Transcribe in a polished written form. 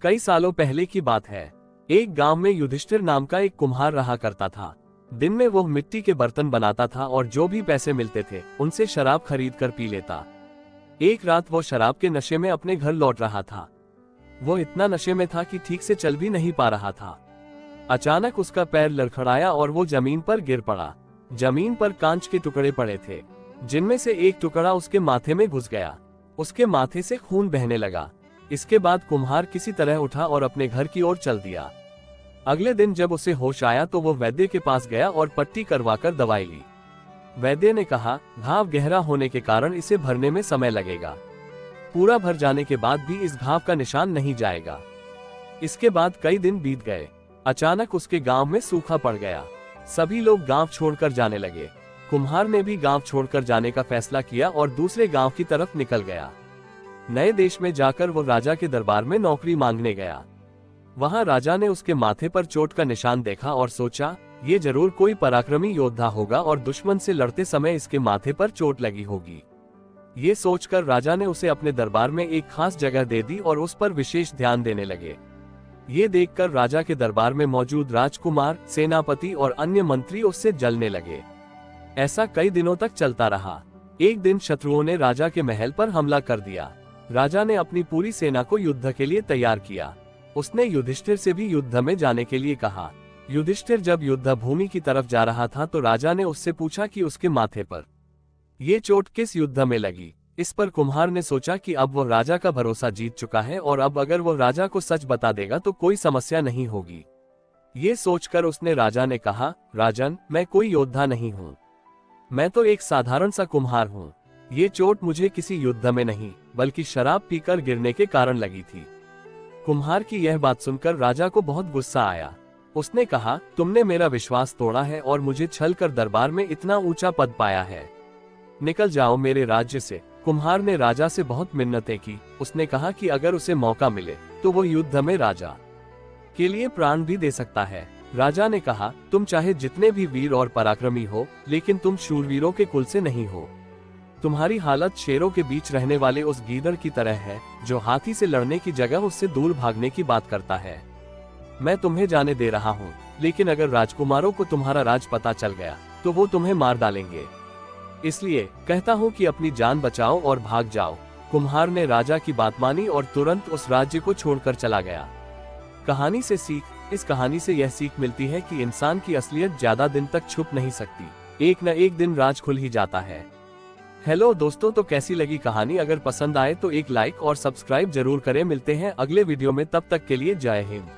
कई सालों पहले की बात है। एक गांव में युधिष्ठिर नाम का एक कुम्हार रहा करता था। दिन में वो मिट्टी के बर्तन बनाता था और जो भी पैसे मिलते थे उनसे शराब खरीद कर पी लेता। एक रात वो शराब के नशे में अपने घर लौट रहा था। वो इतना नशे में था कि ठीक से चल भी नहीं पा रहा था। अचानक उसका पैर लड़खड़ाया और वो जमीन पर गिर पड़ा। जमीन पर कांच के टुकड़े पड़े थे, जिनमें से एक टुकड़ा उसके माथे में घुस गया। उसके माथे से खून बहने लगा। इसके बाद कुम्हार किसी तरह उठा और अपने घर की ओर चल दिया। अगले दिन जब उसे होश आया तो वो वैद्य के पास गया और पट्टी करवाकर दवाई ली। वैद्य ने कहा, घाव गहरा होने के कारण इसे भरने में समय लगेगा। पूरा भर जाने के बाद भी इस घाव का निशान नहीं जाएगा। इसके बाद कई दिन बीत गए। अचानक उसके गांव में सूखा पड़ गया। सभी लोग गांव छोड़कर जाने लगे। कुम्हार ने भी गांव छोड़कर जाने का फैसला किया और दूसरे गांव की तरफ निकल गया। नए देश में जाकर वो राजा के दरबार में नौकरी मांगने गया। वहां राजा ने उसके माथे पर चोट का निशान देखा और सोचा, ये जरूर कोई पराक्रमी योद्धा होगा और दुश्मन से लड़ते समय इसके माथे पर चोट लगी होगी। ये सोचकर राजा ने उसे अपने दरबार में एक खास जगह दे दी और उस पर विशेष ध्यान देने लगे। ये देखकर राजा के दरबार में मौजूद राजकुमार, सेनापति और अन्य मंत्री उससे जलने लगे। ऐसा कई दिनों तक चलता रहा। एक दिन शत्रुओं ने राजा के महल पर हमला कर दिया। राजा ने अपनी पूरी सेना को युद्ध के लिए तैयार किया। उसने युधिष्ठिर से भी युद्ध में जाने के लिए कहा। युधिष्ठिर जब युद्ध भूमि की तरफ जा रहा था तो राजा ने उससे पूछा कि उसके माथे पर ये चोट किस युद्ध में लगी। इस पर कुम्हार ने सोचा कि अब वो राजा का भरोसा जीत चुका है और अब अगर वो राजा को सच बता देगा तो कोई समस्या नहीं होगी। ये सोचकर उसने राजा ने कहा, राजन, मैं कोई योद्धा नहीं हूँ। मैं तो एक साधारण सा कुम्हार हूँ। ये चोट मुझे किसी युद्ध में नहीं बल्कि शराब पीकर गिरने के कारण लगी थी। कुम्हार की यह बात सुनकर राजा को बहुत गुस्सा आया। उसने कहा, तुमने मेरा विश्वास तोड़ा है और मुझे छल कर दरबार में इतना ऊंचा पद पाया है। निकल जाओ मेरे राज्य से। कुम्हार ने राजा से बहुत मिन्नतें की। उसने कहा कि अगर उसे मौका मिले तो वो युद्ध में राजा के लिए प्राण भी दे सकता है। राजा ने कहा, तुम चाहे जितने भी वीर और पराक्रमी हो, लेकिन तुम शूरवीरों के कुल से नहीं हो। तुम्हारी हालत शेरों के बीच रहने वाले उस गीदड़ की तरह है जो हाथी से लड़ने की जगह उससे दूर भागने की बात करता है। मैं तुम्हें जाने दे रहा हूँ, लेकिन अगर राजकुमारों को तुम्हारा राज पता चल गया तो वो तुम्हें मार डालेंगे। इसलिए कहता हूँ कि अपनी जान बचाओ और भाग जाओ। कुम्हार ने राजा की बात मानी और तुरंत उस राज्य को छोड़कर चला गया। कहानी से सीख। इस कहानी से यह सीख मिलती है कि इंसान की असलियत ज्यादा दिन तक छुप नहीं सकती। एक न एक दिन राज खुल ही जाता है। हेलो दोस्तों, तो कैसी लगी कहानी? अगर पसंद आए तो एक लाइक और सब्सक्राइब जरूर करें। मिलते हैं अगले वीडियो में, तब तक के लिए जय हिंद।